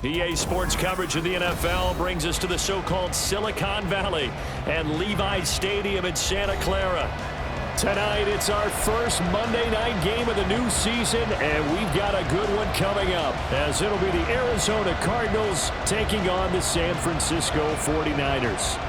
EA Sports coverage of the NFL brings us to the so-called Silicon Valley and Levi's Stadium in Santa Clara. Tonight, it's our first Monday night game of the new season, and we've got a good one coming up, as it'll be the Arizona Cardinals taking on the San Francisco 49ers.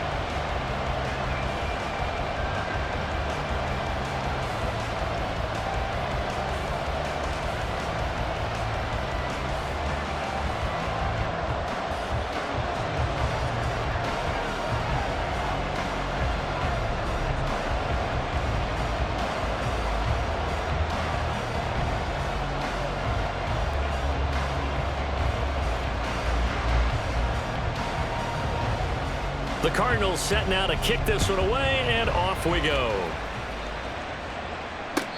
The Cardinals set now to kick this one away, and off we go.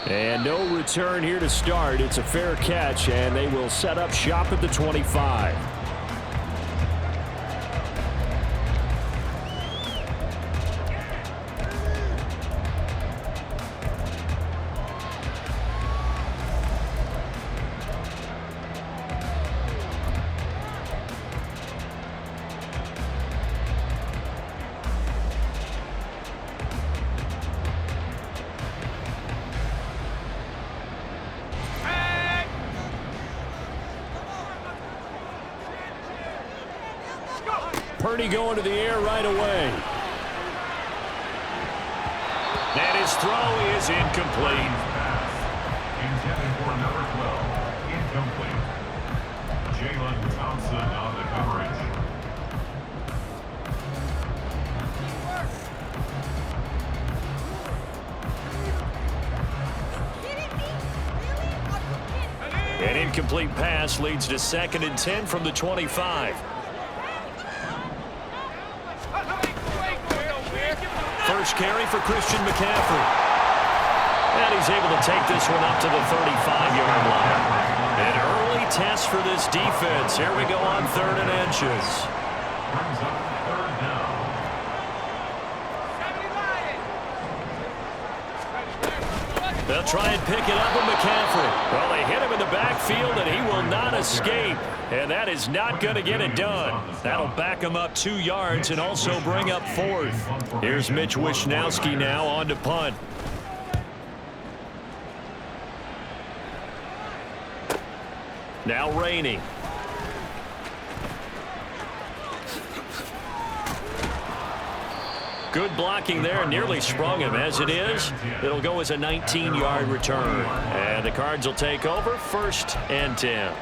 And no return here to start. It's a fair catch, and they will set up shop at the 25. Purdy going to the air right away. And his throw is incomplete. Intended for number 12. Incomplete. Jalen Thompson on the coverage. An incomplete pass leads to 2nd and 10 from the 25. First carry for Christian McCaffrey. And he's able to take this one up to the 35-yard line. An early test for this defense. Here we go on 3rd and inches. Brings up 3rd down. They'll try and pick it up with McCaffrey. Well, they hit him in the backfield, and he will not escape. And that is not going to get it done. That'll back him up 2 yards and also bring up 4th. Here's Mitch Wishnowski now on to punt. Now Rainey. Good blocking there, nearly sprung him. As it is, it'll go as a 19-yard return. And the Cards will take over 1st and 10.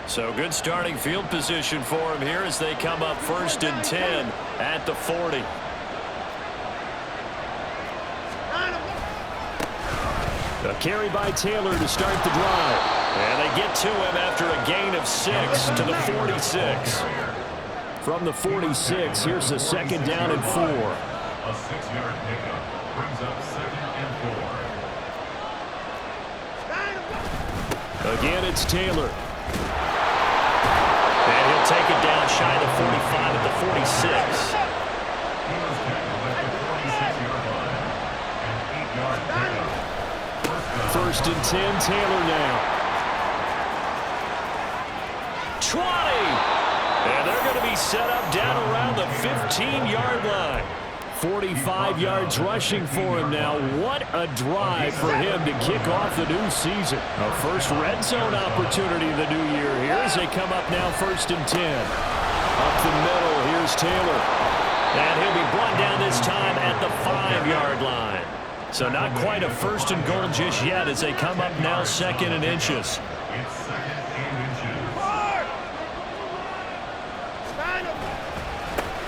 So good starting field position for him here as they come up 1st and 10 at the 40. A carry by Taylor to start the drive. And they get to him after a gain of 6 to the 46. From the 46, here's the 2nd down and 4. A 6-yard pickup brings up 2nd and 4. Again, it's Taylor. And he'll take it down shy of the 45 at the 46. He was tackled at the 46-yard line. An 8-yard pickup. 1st and 10, Taylor now. 20! And they're going to be set up down around the 15-yard line. 45 yards rushing for him now. What a drive for him to kick off the new season. A first red zone opportunity in the new year here as they come up now 1st and 10. Up the middle, here's Taylor. And he'll be brought down this time at the 5-yard line. So not quite a 1st and goal just yet as they come up now 2nd and inches. It's 2nd and inches.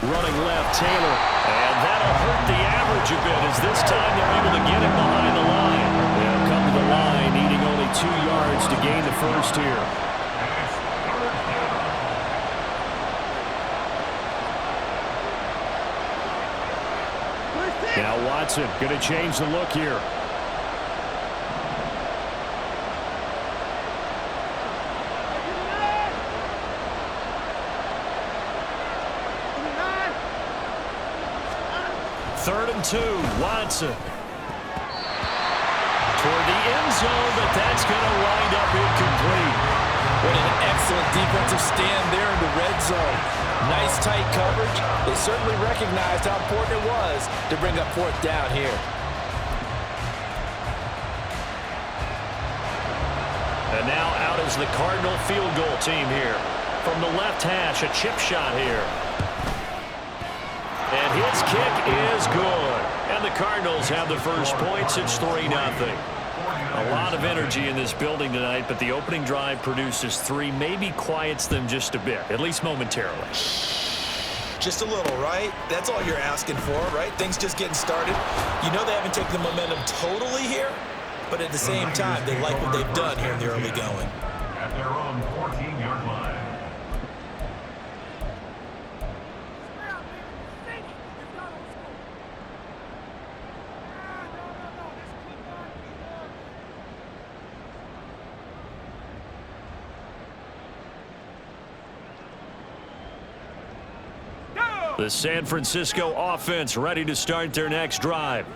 Running left, Taylor. And that'll hurt the average a bit as this time they're able to get him behind the line. They'll come to the line needing only 2 yards to gain the 1st here. Now Watson going to change the look here. 3rd and 2, Watson. Toward the end zone, but that's going to wind up incomplete. What an excellent defensive stand there in the red zone. Nice tight coverage. They certainly recognized how important it was to bring up 4th down here. And now out is the Cardinal field goal team here. From the left hash, a chip shot here. And his kick is good. And the Cardinals have the first points. It's 3-0. A lot of energy in this building tonight, but the opening drive produces 3, maybe quiets them just a bit, at least momentarily. Just a little, right? That's all you're asking for, right? Things just getting started. You know they haven't taken the momentum totally here, but at the same time, they like what they've done here in the early going. At their own 14-yard line. The San Francisco offense ready to start their next drive.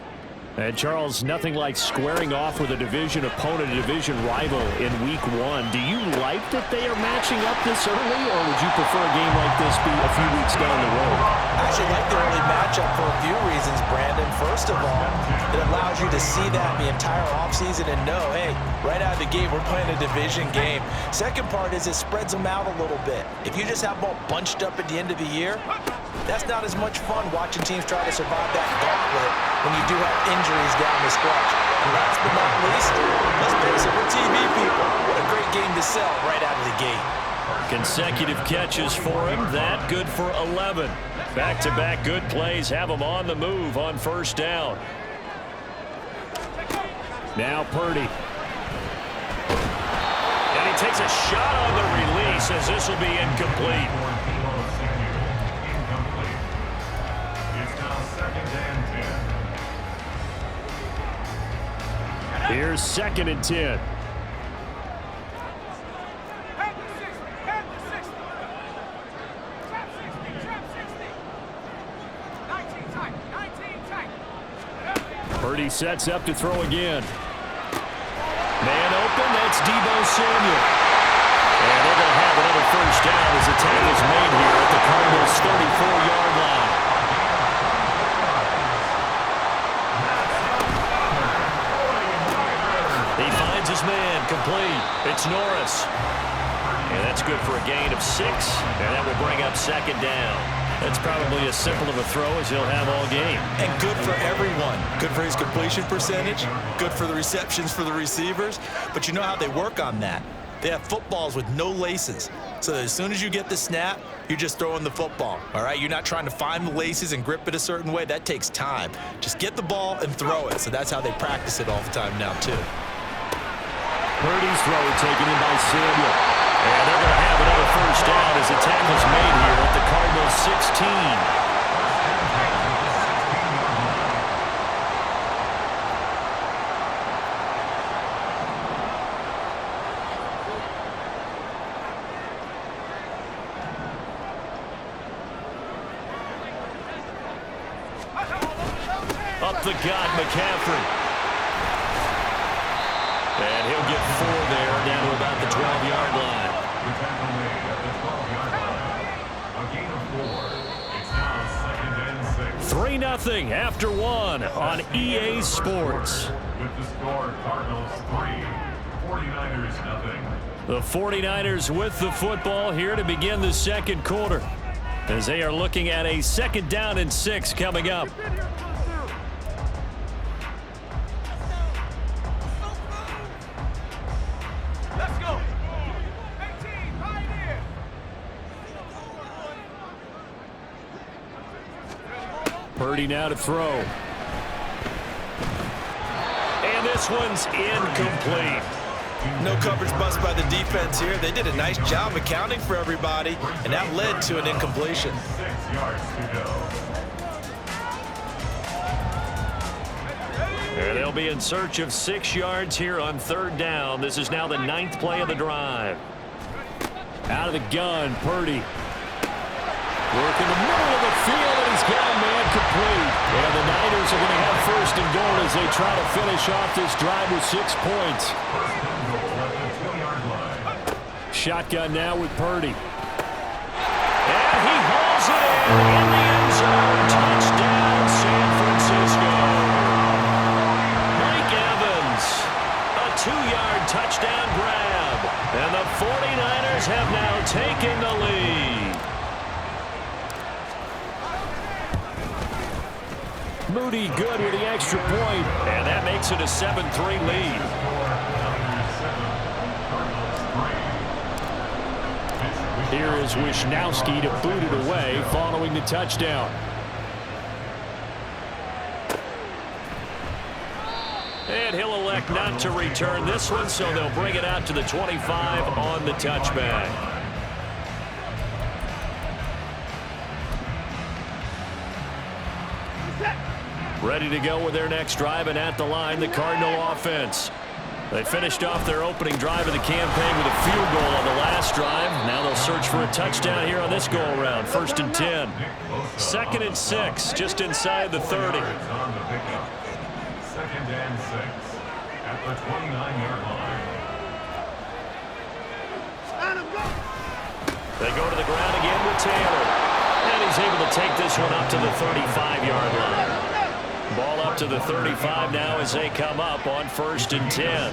And Charles, nothing like squaring off with a division opponent, a division rival in week 1. Do you like that they are matching up this early, or would you prefer a game like this be a few weeks down the road? I actually like the early matchup for a few reasons, Brandon. First of all, it allows you to see that the entire offseason and know, hey, right out of the gate, we're playing a division game. Second part is it spreads them out a little bit. If you just have them all bunched up at the end of the year, that's not as much fun watching teams try to survive that gauntlet when you do have injuries down the stretch. And last but not least, let's face it, we're TV people. What a great game to sell right out of the gate. Consecutive catches for him. That good for 11. Back-to-back good plays have him on the move on 1st down. Now Purdy. And he takes a shot on the release as this will be incomplete. Here's 2nd and 10. Purdy sets up to throw again. Man open, that's Deebo Samuel. And they're going to have another 1st down as the tackle is made here at the Cardinals' 34-yard line. He finds his man, complete. It's Norris. And that's good for a gain of 6, and that will bring up 2nd down. That's probably as simple of a throw as he'll have all game. And good for everyone. Good for his completion percentage. Good for the receptions for the receivers. But you know how they work on that. They have footballs with no laces. So as soon as you get the snap, you're just throwing the football. All right? You're not trying to find the laces and grip it a certain way. That takes time. Just get the ball and throw it. So that's how they practice it all the time now, too. Purdy's throw taken in by Samuel. And they're going to have another 1st down as the tackle's made here at the Cardinals' 16. Up the gut, McCaffrey. And he'll get 4 there, down to about the 12-yard line. 3-0 after 1 on EA Sports. With the score, Cardinals 3, 49ers nothing. The 49ers with the football here to begin the 2nd quarter, as they are looking at a 2nd down and 6 coming up. Purdy now to throw. And this one's incomplete. No coverage bust by the defense here. They did a nice job accounting for everybody, and that led to an incompletion. 6 yards to go. And they'll be in search of 6 yards here on 3rd down. This is now the 9th play of the drive. Out of the gun, Purdy. Work in the middle of the field, and he's got a man complete. complete. And the Niners are going to have first and goal as they try to finish off this drive with 6 points. Shotgun now with Purdy. And he hauls it in the end zone. Touchdown, San Francisco. Mike Evans, a 2-yard touchdown grab. And the 49ers have now taken the lead. Moody good with the extra point, and that makes it a 7-3 lead. Here is Wisnowski to boot it away following the touchdown. And he'll elect not to return this one, so they'll bring it out to the 25 on the touchback. Ready to go with their next drive, and at the line, the Cardinal offense. They finished off their opening drive of the campaign with a field goal on the last drive. Now they'll search for a touchdown here on this go-around. 1st and 10. 2nd and 6, just inside the 30. 2nd and 6 at the 29-yard line. They go to the ground again with Taylor. And he's able to take this one up to the 35-yard line. Ball up to the 35 now as they come up on 1st and 10. And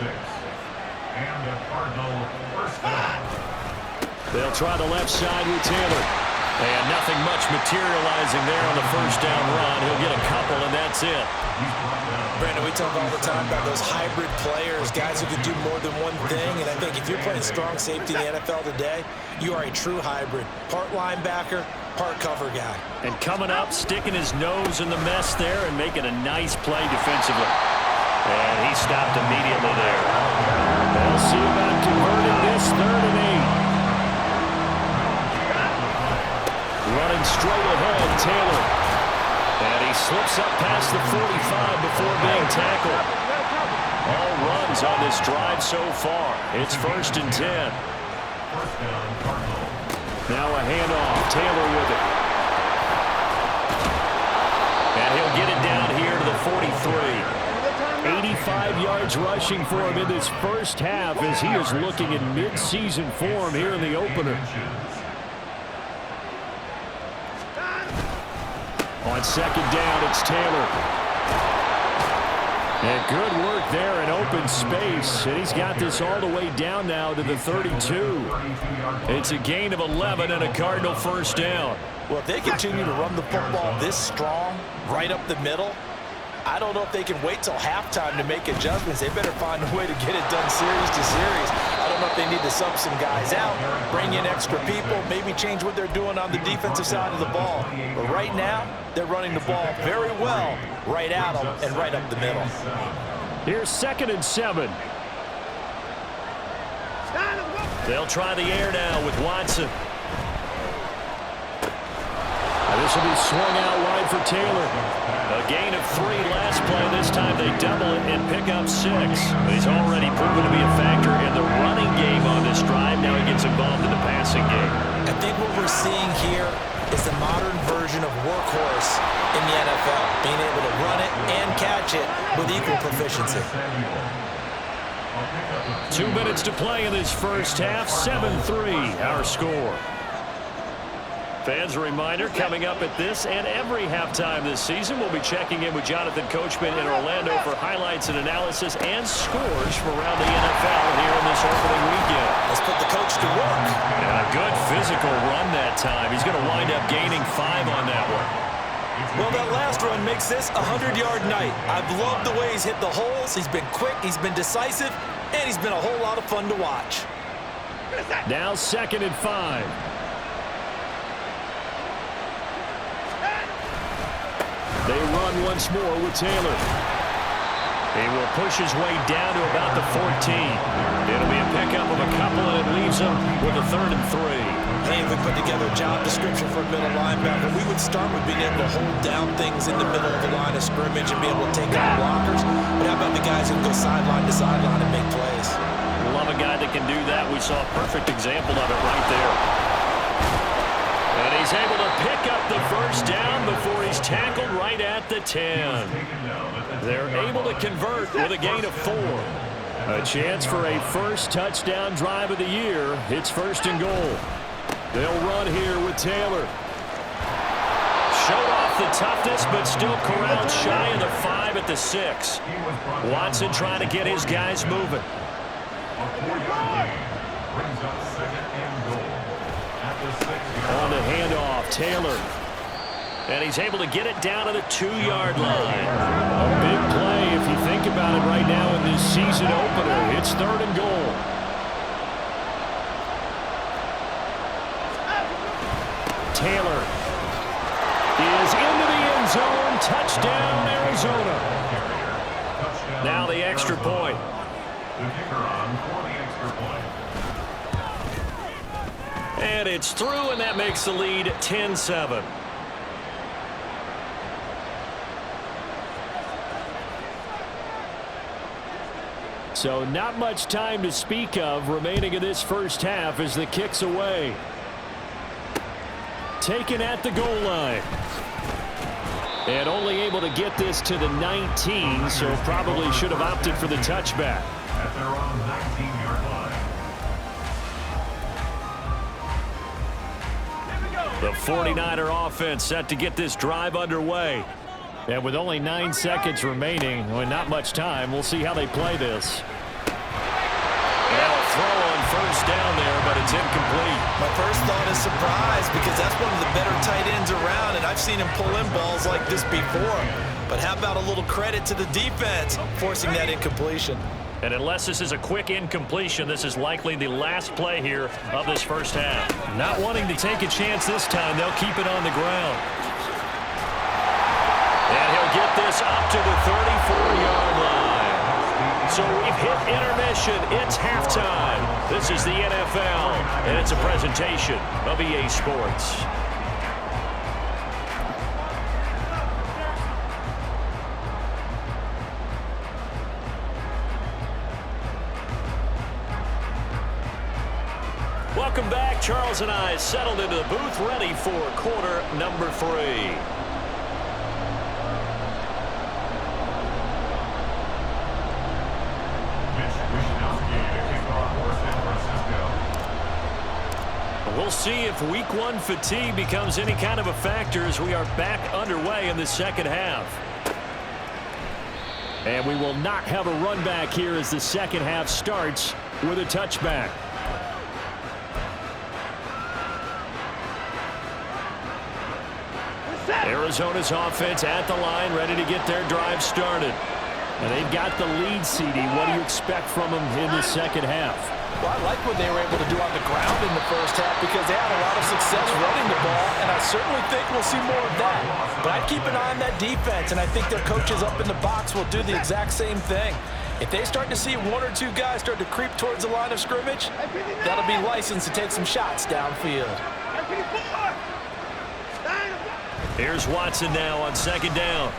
the Cardinal first down. They'll try the left side with Taylor. And nothing much materializing there on the first down run. He'll get a couple, and that's it. Brandon, we talk all the time about those hybrid players, guys who can do more than one thing. And I think if you're playing strong safety in the NFL today, you are a true hybrid. Part linebacker, part cover guy. And coming up, sticking his nose in the mess there and making a nice play defensively. And he stopped immediately there. They'll see about converting this 3rd and 8. Running straight ahead, Taylor. And he slips up past the 45 before being tackled. All runs on this drive so far. It's 1st and 10. Now a handoff. Taylor with it. And he'll get it down here to the 43. 85 yards rushing for him in this first half as he is looking in mid-season form here in the opener. On 2nd down, it's Taylor. And good work there in open space. And he's got this all the way down now to the 32. It's a gain of 11 and a Cardinal first down. Well, if they continue to run the football this strong, right up the middle, I don't know if they can wait till halftime to make adjustments. They better find a way to get it done series to series. I don't know if they need to sub some guys out, bring in extra people, maybe change what they're doing on the defensive side of the ball. But right now, they're running the ball very well right at them and right up the middle. Here's 2nd and 7. They'll try the air now with Watson. This will be swung out wide for Taylor. A gain of 3 last play. This time they double it and pick up 6. He's already proven to be a factor in the running game on this drive. Now he gets involved in the passing game. I think what we're seeing here is the modern version of workhorse in the NFL, being able to run it and catch it with equal proficiency. 2 minutes to play in this first half. 7-3 our score. Fans, a reminder, coming up at this and every halftime this season, we'll be checking in with Jonathan Coachman in Orlando for highlights and analysis and scores from around the NFL here in this opening weekend. Let's put the coach to work. And a good physical run that time. He's going to wind up gaining 5 on that one. Well, that last run makes this a 100-yard night. I've loved the way he's hit the holes. He's been quick, he's been decisive, and he's been a whole lot of fun to watch. Now 2nd and 5. They run once more with Taylor. He will push his way down to about the 14. It'll be a pickup of a couple, and it leaves him with a 3rd and 3. Hey, if we put together a job description for a middle linebacker, we would start with being able to hold down things in the middle of the line of scrimmage and be able to take out blockers. But how about the guys who can go sideline to sideline and make plays? Love a guy that can do that. We saw a perfect example of it right there. And he's able to pick up the first first down before he's tackled right at the 10. They're able to convert with a gain of 4. A chance for a first touchdown drive of the year. It's 1st and goal. They'll run here with Taylor. Showed off the toughness, but still corralled shy of the 5 at the 6. Watson trying to get his guys moving. On the handoff, Taylor. And he's able to get it down to the 2-yard line. A big play if you think about it right now in this season opener. It's 3rd and goal. Taylor is into the end zone. Touchdown, Arizona. Now the extra point. The kicker on for the extra point. And it's through, and that makes the lead 10-7. So not much time to speak of remaining in this first half as the kick's away. Taken at the goal line. And only able to get this to the 19, so probably should have opted for the touchback. At their own 19-yard line. The 49er offense set to get this drive underway. And with only 9 seconds remaining, and not much time, we'll see how they play this. Now a throw on first down there, but it's incomplete. My first thought is surprise because that's one of the better tight ends around, and I've seen him pull in balls like this before. But how about a little credit to the defense forcing that incompletion? And unless this is a quick incompletion, this is likely the last play here of this first half. Not wanting to take a chance this time, they'll keep it on the ground. And he'll get this up to the 34-yard line. So we've hit intermission. It's halftime. This is the NFL, and it's a presentation of EA Sports. Welcome back. Charles and I settled into the booth, ready for quarter number 3. We'll see if week 1 fatigue becomes any kind of a factor as we are back underway in the second half. And we will not have a run back here as the second half starts with a touchback. Arizona's offense at the line, ready to get their drive started. And they've got the lead, CD. What do you expect from them in the second half? Well, I like what they were able to do on the ground in the first half because they had a lot of success running the ball, and I certainly think we'll see more of that. But I'd keep an eye on that defense, and I think their coaches up in the box will do the exact same thing. If they start to see 1 or 2 guys start to creep towards the line of scrimmage, that'll be licensed to take some shots downfield. Here's Watson now on second down.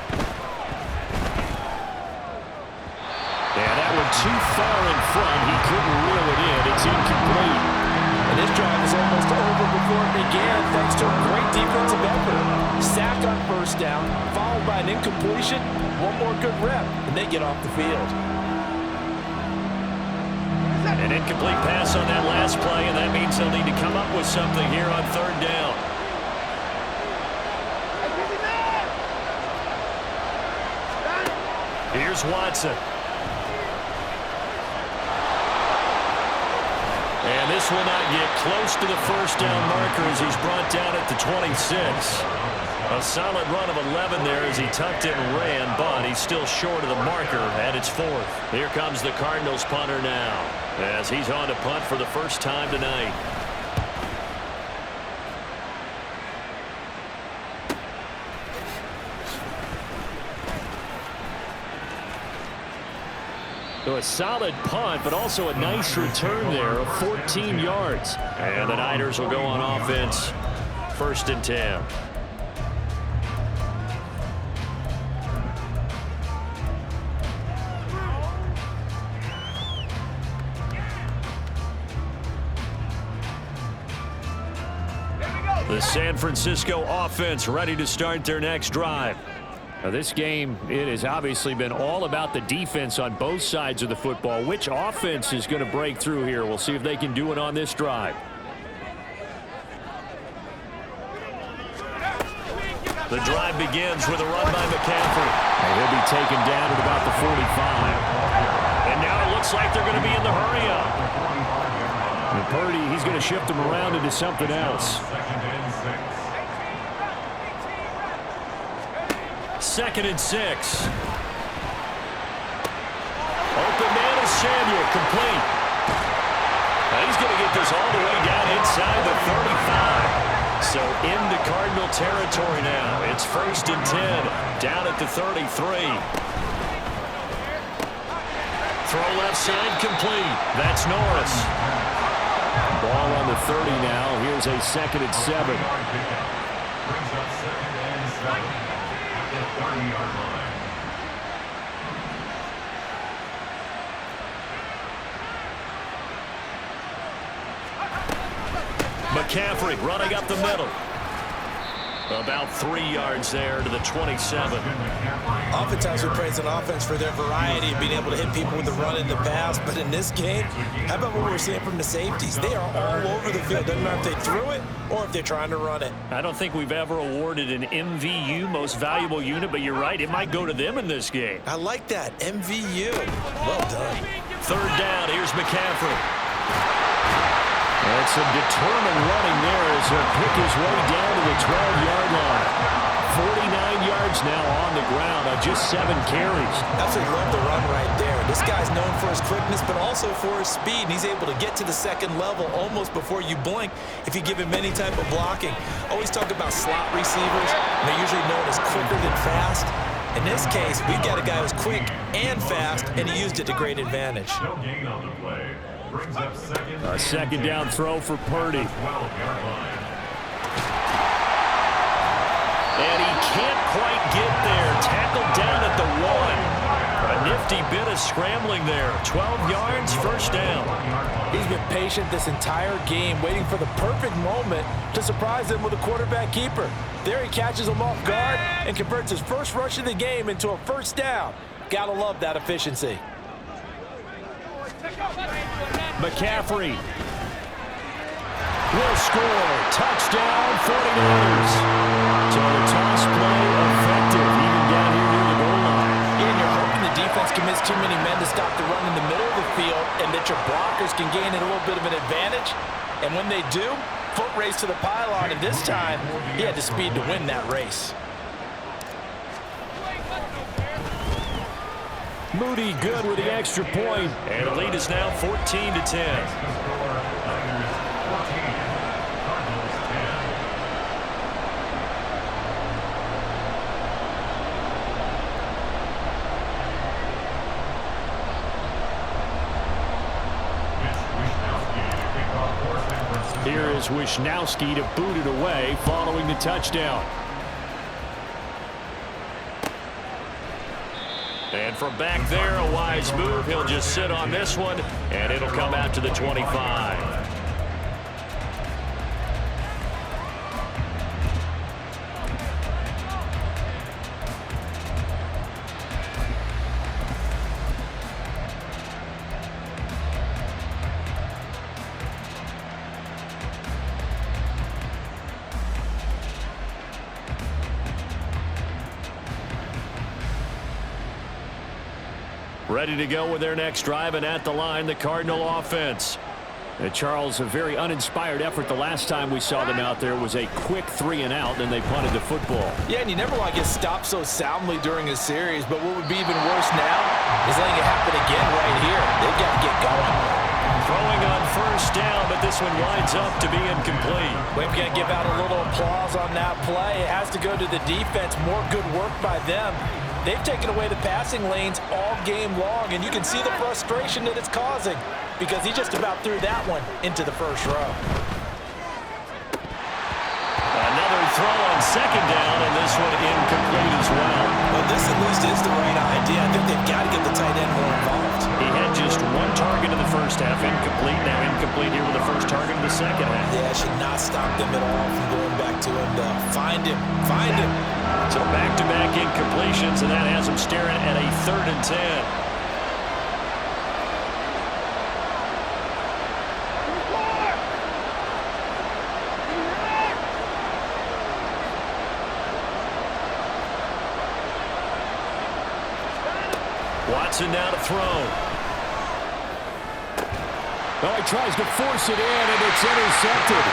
And that one too far in front. He couldn't reel it in. It's incomplete. And this drive is almost over before it began thanks to a great defensive effort. Sack on first down, followed by an incompletion. 1 more good rep, and they get off the field. An incomplete pass on that last play, and that means they'll need to come up with something here on third down. Here's Watson. And this will not get close to the first down marker as he's brought down at the 26. A solid run of 11 there as he tucked it and ran, but he's still short of the marker, and it's 4th. Here comes the Cardinals punter now as he's on to punt for the first time tonight. So a solid punt, but also a nice return there of 14 yards. And the Niners will go on offense, 1st and 10. The San Francisco offense ready to start their next drive. Now this game, it has obviously been all about the defense on both sides of the football. Which offense is going to break through here? We'll see if they can do it on this drive. The drive begins with a run by McCaffrey. And he'll be taken down at about the 45. And now it looks like they're going to be in the hurry-up. And Purdy, he's going to shift him around into something else. 2nd and 6. Open man is Samuel, complete. Now he's going to get this all the way down inside the 35. So into Cardinal territory now. It's 1st and 10, down at the 33. Throw left side, complete. That's Norris. Ball on the 30 now. Here's a 2nd and 7. Brings up 2nd and 7 at the 30-yard line. McCaffrey running up the middle. About 3 yards there to the 27. Oftentimes we praise an offense for their variety of being able to hit people with the run and the pass, but in this game, how about what we're seeing from the safeties? They are all over the field. Doesn't matter if they threw it or if they're trying to run it. I don't think we've ever awarded an MVU, most valuable unit, but you're right, it might go to them in this game. I like that, MVU. Well done. 3rd down, here's McCaffrey. And some determined running there as he'll pick his way down to the 12-yard line. 49 yards now on the ground on just 7 carries. Absolutely love the run right there. This guy's known for his quickness, but also for his speed. And he's able to get to the 2nd level almost before you blink if you give him any type of blocking. Always talk about slot receivers. They're usually known as quicker than fast. In this case, we've got a guy who's quick and fast, and he used it to great advantage. No gain on the play. Brings up 2nd. A 2nd down throw for Purdy. 12-yard line. And he can't quite get there. Tackled down at the 1. A nifty bit of scrambling there. 12 yards, 1st down. He's been patient this entire game, waiting for the perfect moment to surprise him with a quarterback keeper. There he catches him off guard and converts his first rush of the game into a 1st down. Gotta love that efficiency. McCaffrey will score. Touchdown, 49ers. So the toss play effective, even down here near the goal line. And you're hoping the defense commits too many men to stop the run in the middle of the field and that your blockers can gain a little bit of an advantage. And when they do, foot race to the pylon, and this time he had the speed to win that race. Moody good with the extra point. And the lead is now 14-10. Here is Wisnowski to boot it away following the touchdown. And from back there, a wise move. He'll just sit on this one, and it'll come out to the 25. Ready to go with their next drive, and at the line, the Cardinal offense. Charles, a very uninspired effort the last time we saw them out there was a quick 3-and-out, and they punted the football. Yeah, and you never want to get stopped so soundly during a series, but what would be even worse now is letting it happen again right here. They've got to get going. Throwing on 1st down, but this one winds up to be incomplete. We've got to give out a little applause on that play. It has to go to the defense. More good work by them. They've taken away the passing lanes all game long, and you can see the frustration that it's causing because he just about threw that one into the 1st row. Another throw on 2nd down, and this one incomplete as well. Well, this at least is the right idea. I think they've got to get the tight end more involved. He had just one target in the first half, incomplete. Now incomplete here with the first target in the second half. Yeah, should not stop them at all from going back to him to find him. Find him. So back-to-back incompletions, and that has him staring at a 3rd and 10. Watson now to throw. Oh, he tries to force it in, and it's intercepted.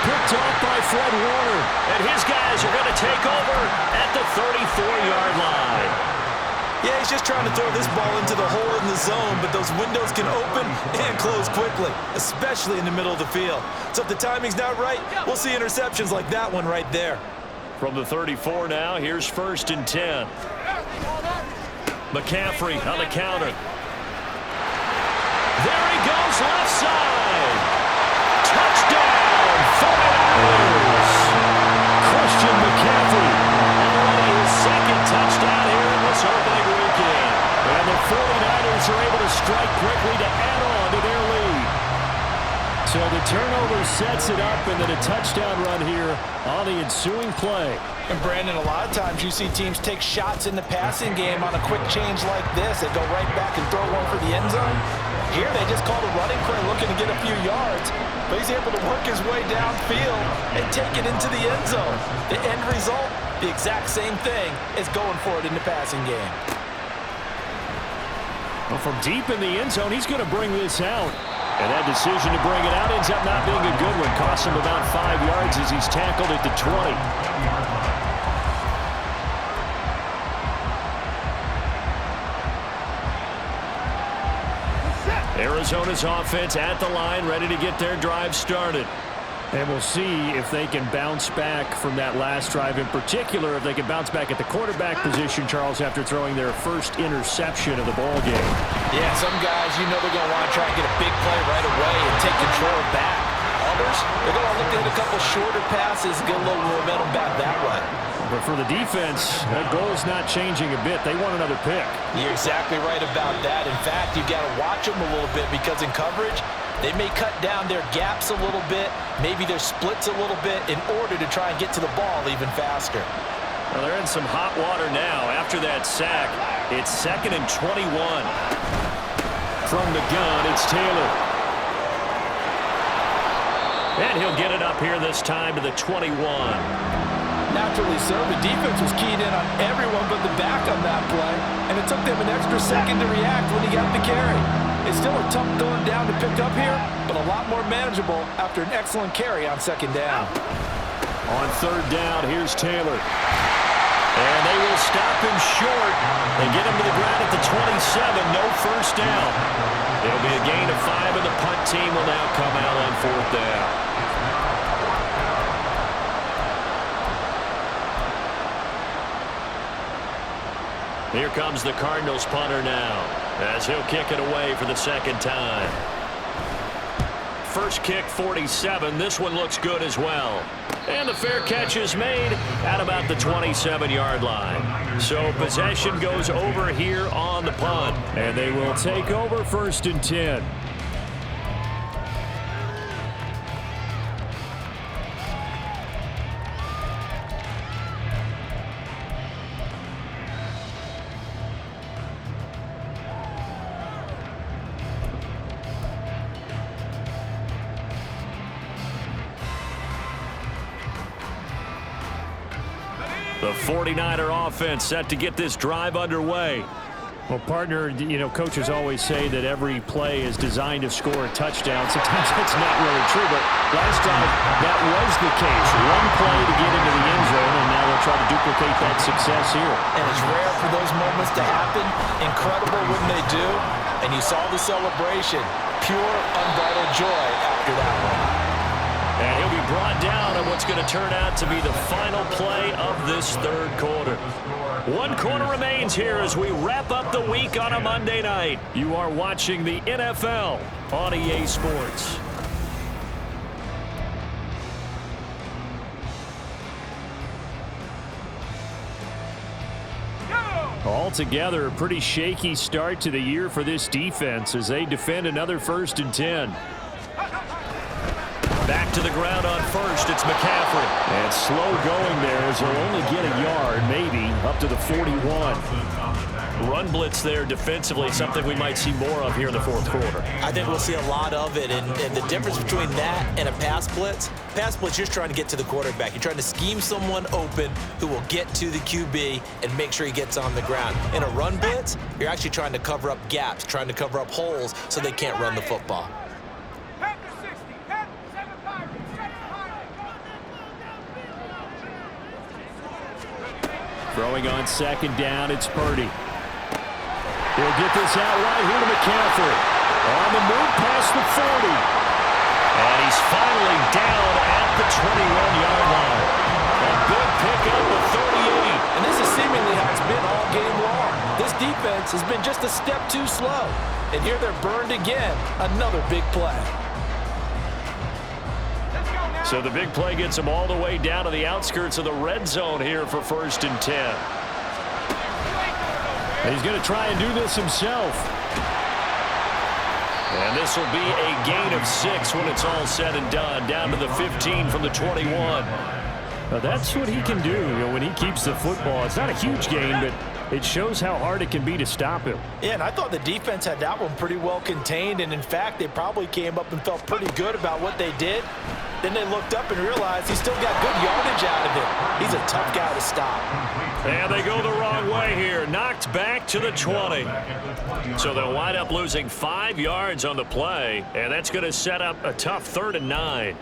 Picked off by Fred Warner. And his guys are going to take over at the 34-yard line. Yeah, he's just trying to throw this ball into the hole in the zone, but those windows can open and close quickly, especially in the middle of the field. So if the timing's not right, we'll see interceptions like that one right there. From the 34 now, here's 1st and 10. McCaffrey on the counter. There he goes, left side. Touchdown, 49ers. Christian McCaffrey already his 2nd touchdown here in this opening weekend. And the 49ers are able to strike quickly to add on to their lead. So the turnover sets it up, and then a touchdown run here on the ensuing play. And Brandon, a lot of times you see teams take shots in the passing game on a quick change like this. They go right back and throw one for the end zone. Here they just called a running play looking to get a few yards. But he's able to work his way downfield and take it into the end zone. The end result, the exact same thing as going for it in the passing game. Well, from deep in the end zone, he's going to bring this out. And that decision to bring it out ends up not being a good one. Costs him about 5 yards as he's tackled at the 20. Arizona's offense at the line, ready to get their drive started. And we'll see if they can bounce back from that last drive, in particular, if they can bounce back at the quarterback position, Charles, after throwing their first interception of the ball game. Yeah, some guys, you know they're going to want to try and get a big play right away and take control back. Others, they're going to look to hit a couple shorter passes, get a little momentum back that way. But for the defense, that goal's not changing a bit. They want another pick. You're exactly right about that. In fact, you've got to watch them a little bit because in coverage, they may cut down their gaps a little bit, maybe their splits a little bit in order to try and get to the ball even faster. Well, they're in some hot water now. After that sack, it's 2nd and 21. From the gun, it's Taylor. And he'll get it up here this time to the 21. Naturally so. The defense was keyed in on everyone but the back on that play, and it took them an extra second to react when he got the carry. It's still a tough going down to pick up here, but a lot more manageable after an excellent carry on 2nd down. On 3rd down, here's Taylor. And they will stop him short. They get him to the ground at the 27, no first down. It'll be a gain of 5, and the punt team will now come out on 4th down. Here comes the Cardinals punter now, as he'll kick it away for the 2nd time. First kick, 47. This one looks good as well. And the fair catch is made at about the 27-yard line. So possession goes over here on the punt. And they will take over 1st and 10. The 49er offense set to get this drive underway. Well, partner, coaches always say that every play is designed to score a touchdown. Sometimes that's not really true, but last drive, that was the case. One play to get into the end zone, and now they'll try to duplicate that success here. And it's rare for those moments to happen. Incredible when they do. And you saw the celebration. Pure, unbridled joy after that one. And he'll be brought down on what's going to turn out to be the final play of this 3rd quarter. 1 quarter remains here as we wrap up the week on a Monday night. You are watching the NFL on EA Sports. Altogether, a pretty shaky start to the year for this defense as they defend another 1st and 10. Back to the ground on first. It's McCaffrey. And slow going there as he'll only get a yard, maybe, up to the 41. Run blitz there defensively, something we might see more of here in the 4th quarter. I think we'll see a lot of it, and the difference between that and a pass blitz, you're trying to get to the quarterback. You're trying to scheme someone open who will get to the QB and make sure he gets on the ground. In a run blitz, you're actually trying to cover up gaps, trying to cover up holes so they can't run the football. Throwing on 2nd down, it's Purdy. He'll get this out right here to McCaffrey. On the move past the 40. And he's finally down at the 21-yard line. A big pickup of 38. And this is seemingly how it's been all game long. This defense has been just a step too slow. And here they're burned again. Another big play. So the big play gets him all the way down to the outskirts of the red zone here for 1st and 10. He's going to try and do this himself. And this will be a gain of 6 when it's all said and done, down to the 15 from the 21. Now that's what he can do, when he keeps the football. It's not a huge gain, but it shows how hard it can be to stop him. Yeah, and I thought the defense had that one pretty well contained, and in fact, they probably came up and felt pretty good about what they did. Then they looked up and realized he still got good yardage out of it. He's a tough guy to stop. And they go the wrong way here. Knocked back to the 20. So they'll wind up losing 5 yards on the play, and that's going to set up a tough 3rd and 9.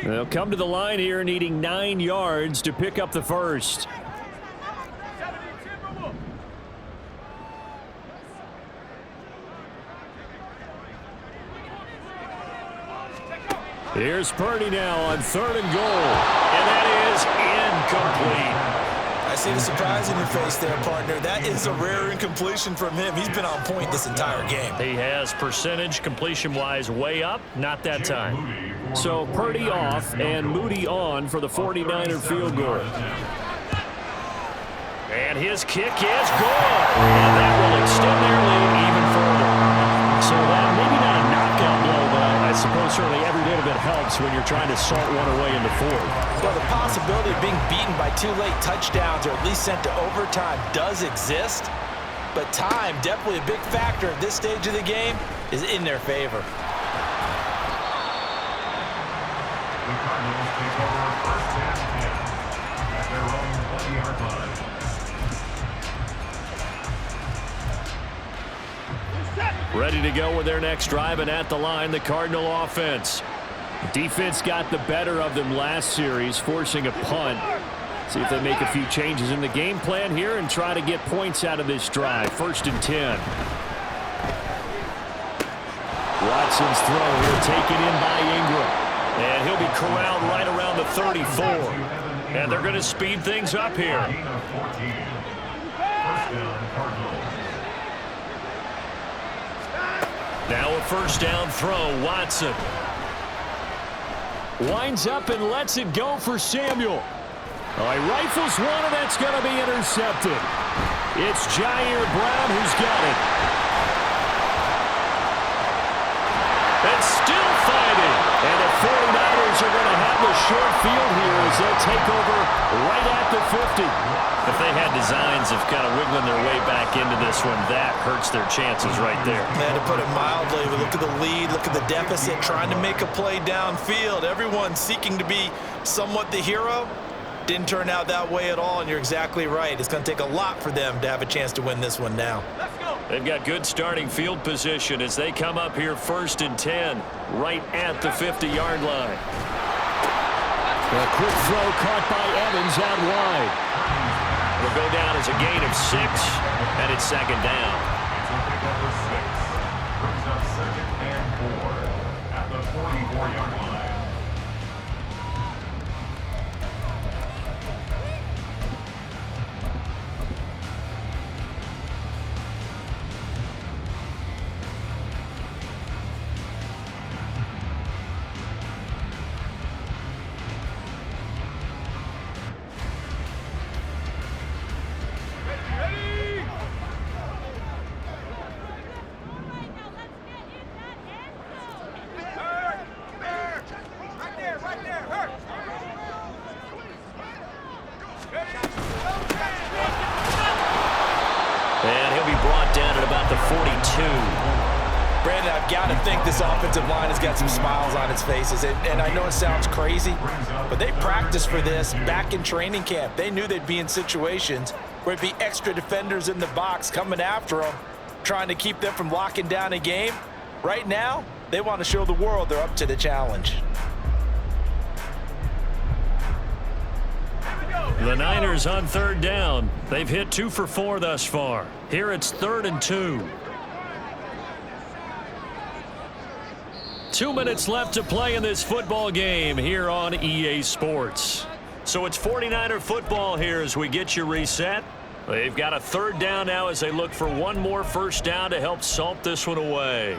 They'll come to the line here needing 9 yards to pick up the first. Here's Purdy now on 3rd and goal. And that is incomplete. I see the surprise in your face there, partner. That is a rare incompletion from him. He's been on point this entire game. He has percentage completion-wise way up, not that time. So Purdy off and Moody on for the 49er field goal. And his kick is good. And that will extend their lead even further. So that maybe not a knockout blow, but I suppose certainly every bit of it helps when you're trying to salt one away in the 4th. Well, the possibility of being beaten by 2 late touchdowns or at least sent to overtime does exist. But time, definitely a big factor at this stage of the game, is in their favor. The Cardinals take over 1st and 10 at their own 20-yard line. Ready to go with their next drive, and at the line, the Cardinal offense. Defense got the better of them last series, forcing a punt. See if they make a few changes in the game plan here and try to get points out of this drive. 1st and 10. Watson's throw here taken in by Ingram. And he'll be corralled right around the 34. And they're going to speed things up here. Now a 1st down throw, Watson. Winds up and lets it go for Samuel. He rifles one, and that's going to be intercepted. It's Jair Brown who's got it. And still fighting. And the 49ers are going to have the short field here as they'll take over right at the 50. If they had designs of kind of wiggling their way back into this one, that hurts their chances right there. Man, to put it mildly, we look at the lead, look at the deficit, trying to make a play downfield. Everyone seeking to be somewhat the hero. Didn't turn out that way at all, and you're exactly right. It's going to take a lot for them to have a chance to win this one now. They've got good starting field position as they come up here 1st and 10, right at the 50-yard line. A quick throw caught by Evans out wide. It'll go down as a gain of 6, and it's 2nd down. Number 6 brings up 2nd and 4 at the 44-yard line. 42. Brandon, I've got to think this offensive line has got some smiles on its faces. And I know it sounds crazy, but they practiced for this back in training camp. They knew they'd be in situations where it'd be extra defenders in the box coming after them, trying to keep them from locking down a game. Right now, they want to show the world they're up to the challenge. The Niners on third down. They've hit 2 for 4 thus far. Here it's 3rd and 2. 2 minutes left to play in this football game here on EA Sports. So it's 49er football here as we get you reset. They've got a 3rd down now as they look for one more first down to help salt this one away.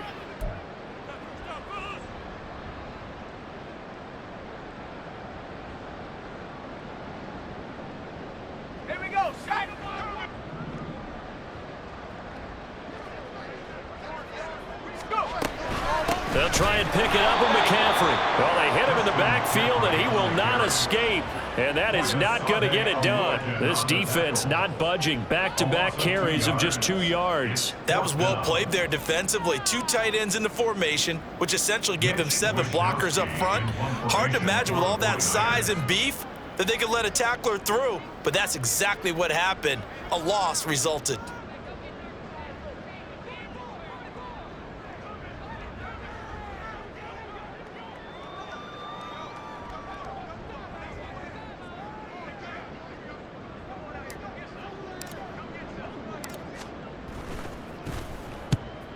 They'll try and pick it up with McCaffrey. Well, they hit him in the backfield, and he will not escape. And that is not going to get it done. This defense not budging. Back-to-back carries of just 2 yards. That was well played there defensively. 2 tight ends in the formation, which essentially gave them 7 blockers up front. Hard to imagine with all that size and beef that they could let a tackler through. But that's exactly what happened. A loss resulted.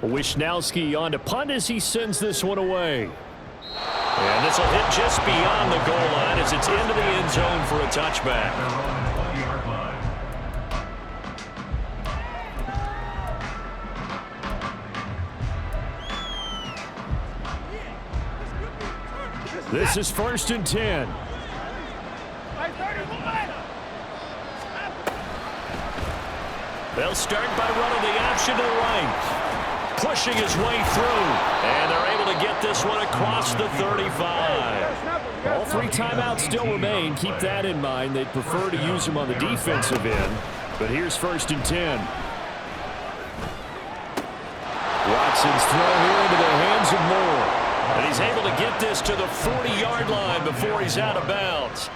Wishnowski on to punt as he sends this one away. And this will hit just beyond the goal line as it's into the end zone for a touchback. This is 1st and 10. They'll start by running the option to the right. Pushing his way through, and they're able to get this one across the 35. All 3 timeouts still remain. Keep that in mind. They'd prefer to use them on the defensive end, but here's 1st and 10. Watson's throw here into the hands of Moore, and he's able to get this to the 40-yard line before he's out of bounds.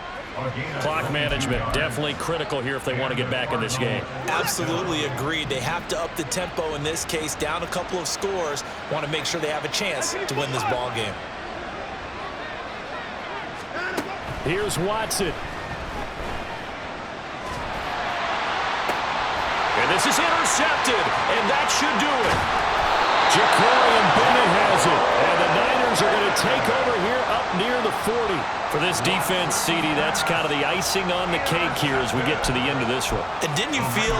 Clock management definitely critical here if they want to get back in this game. Absolutely agreed. They have to up the tempo in this case, down a couple of scores. Want to make sure they have a chance to win this ball game. Here's Watson. And this is intercepted, and that should do it. Ja'Cory Bennett has it, and the Niners are going to take over here up near the 40. For this defense, CD, that's kind of the icing on the cake here as we get to the end of this one. And didn't you feel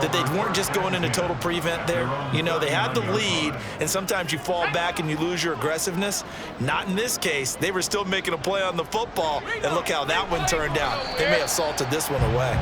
that they weren't just going into total prevent there? You know, they had the lead, and sometimes you fall back and you lose your aggressiveness. Not in this case. They were still making a play on the football, and look how that one turned out. They may have salted this one away.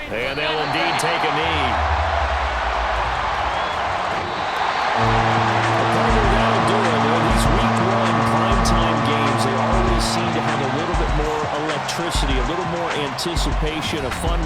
And they'll indeed take a knee. That'll do it. In these week 1 primetime games, they always seem to have a little bit more electricity, a little more anticipation, a fun